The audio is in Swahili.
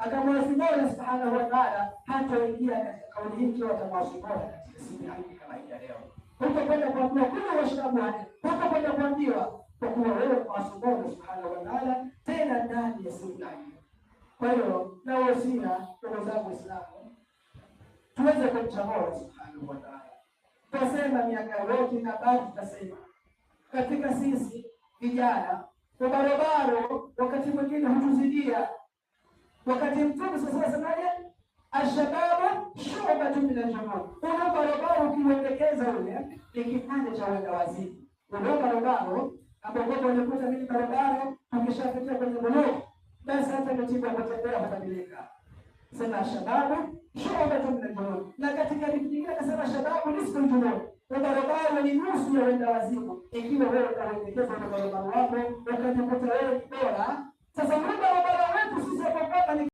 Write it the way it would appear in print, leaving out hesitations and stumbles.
akamwasi Mola subhanahu wa ta'ala, hataingia katika kauli hii ikiwa atamwasi Mola katika siku hii kama hii ya leo. Utakwenda kuambiwa kuna washirabu wale, utakwenda kuambiwa kwa kuwa wewe mwasi Mola subhanahu wa ta'ala, tena ndani ya siku hii. Kwa hiyo na wasia ndugu zangu Waislamu, tuweze kumcha Mola subhanahu wa ta'ala. Tutasema miaka yote na bado tutasema katika sisi vijana kwa barabara, wakati mwingine hutuzidia. Wakati Mtume sasa asemaje, ashababu shu'batun min al-junud. Una barabara ukiuendekeza ule ni kipande cha wenda wazimu. Una barabara ambapo unakuta mimi barabara ukishafikia kwenye bulugh, basi hata mtindo wa kutembea hubadilika. Sema shababu shu'batun min al-junud. Na katika Biblia akasema shababu nisfu al-junud. Barabara ni nusu ya wenda wazimu. Ikiwa wewe utaendekeza na barabara wako ukajikuta wewe bora, sasa barabara